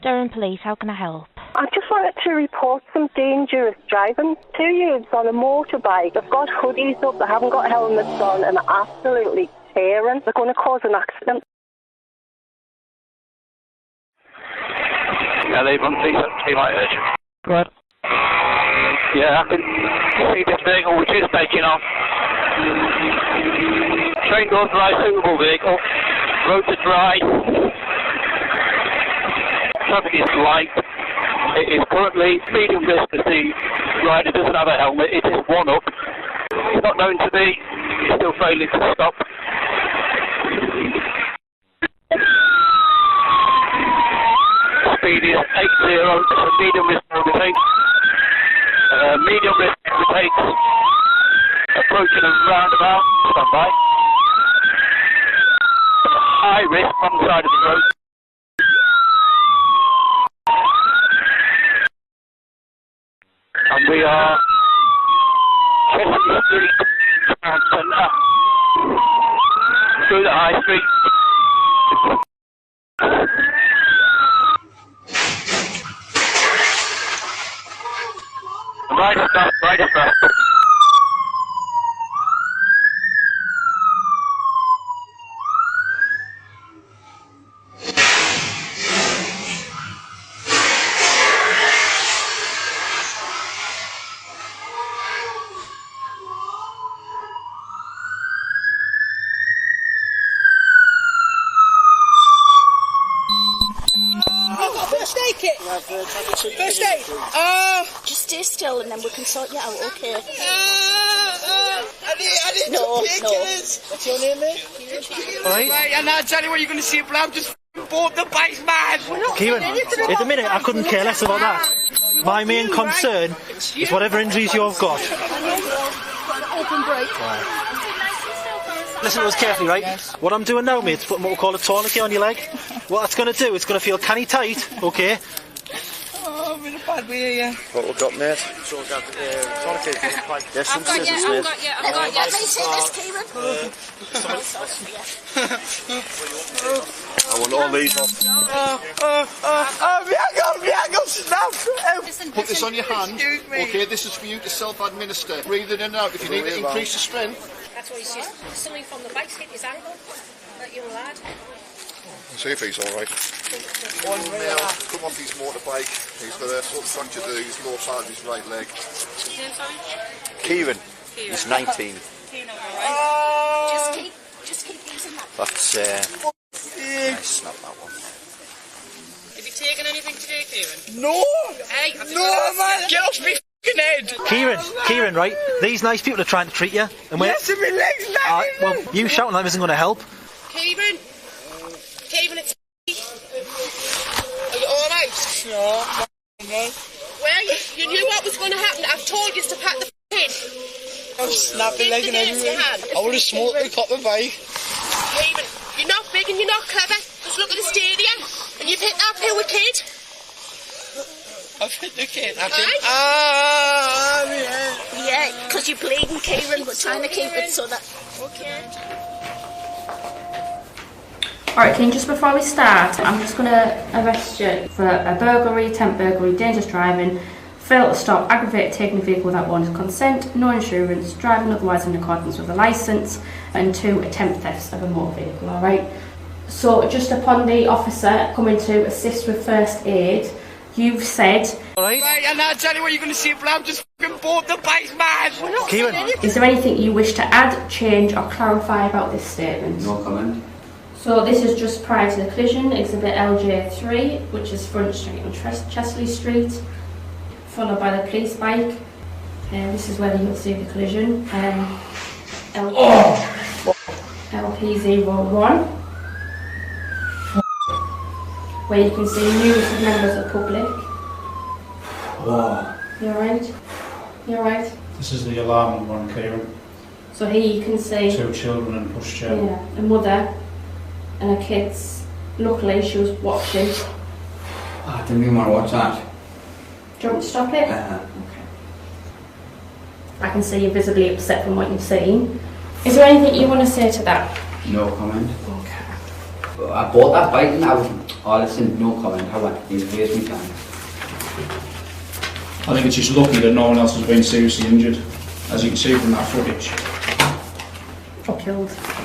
Durham Police, how can I help? I just wanted to report some dangerous driving. 2 youths on a motorbike. They've got hoodies up, they haven't got helmets on, and they're absolutely tearing. They're going to cause an accident. Yeah, they run please my urgent. Right. Yeah, I can see this vehicle which is taking off. Trained authorised suitable vehicle. Roads are dry. Traffic is light. It is currently medium risk as the rider doesn't have a helmet. It is one up. It's not known to be. He's still failing to stop. Speed is 80. It's a medium risk overtake. Medium risk overtake. Approaching a roundabout. Stand by. High risk on the side of the road. And we are Chestnut Street, Town Centre, through the High Street. Rider stop, rider stop. First aid! Just stay still and then we can sort you out, okay? I need No. What's your name, mate? Right, and I'll tell you what you're going to see, but I've just bought the bike, man! Kieran, at the minute I couldn't care less about that. My main concern is whatever injuries you've got. open brake. Listen to us carefully, right? Yes. What I'm doing now, mate, is putting what we call a tourniquet on your leg. What that's going to do, it's going to feel canny tight, okay? Oh, I'm in a bad way here. What we've got, mate? So we've got tourniquet. There's some scissors, mate. I've got you. Let me take this, Ciaran. I want all these off. Viago, snap! Put this on your hand. Excuse me. Okay, this is for you to self-administer. Breathe in and out. If you need to increase the strength. That's what he's just something from the bike's hit his ankle. That young lad. See if he's alright. One male come off his motorbike. He's got a sort of fracture to his lower part of his right leg. What's his name, sorry? Kieran. He's 19. Just keep using that. That's nice, snap that one. Have you taken anything today, Kieran? No! Hey, No, man! Get off me f***ing head! Kieran, right? These nice people are trying to treat you. And Yes, and my leg's lagging! well, you shouting at them isn't going to help. Kieran, it's are you alright? No. Well, you knew what was going to happen. I've told you to pack the head. I'm snapping leg and everything. I would have smoked the top of my bike. Kieran, you're not big and you're not clever. Just look at the stadium and you've hit that poor kid. I've hit the kid. Yeah, because you're bleeding, Ciaran. We're trying to keep it so that... Okay. Alright, King, just before we start, I'm just going to arrest you for a burglary, attempt burglary, dangerous driving, fail to stop, aggravated taking a vehicle without warranted consent, no insurance, driving otherwise in accordance with a licence, and 2 attempt thefts of a motor vehicle, alright? So, just upon the officer coming to assist with first aid, you've said... Alright? Right, and I'll tell you what you're going to see, but I've just f***ing bought the bike, man! Kieran. Is there anything you wish to add, change or clarify about this statement? No comment. So this is just prior to the collision, exhibit LJ3, which is Front Street on Chesley Street, followed by the police bike. This is where you'll see the collision. LP01, where you can see numerous members of the public. Wow. You alright? You alright? This is the alarming one, Ciaran. So here you can see 2 children in pushchair. a mother and her kids. Luckily she was watching. I didn't even want to watch that. Do you want me to stop it? Okay. I can see you're visibly upset from what you've seen. Is there anything you want to say to that? No comment. Okay. I bought that bike and I Oh, listen, no comment. However, he's raised me time. I think it's just lucky that no one else has been seriously injured, as you can see from that footage. Or killed.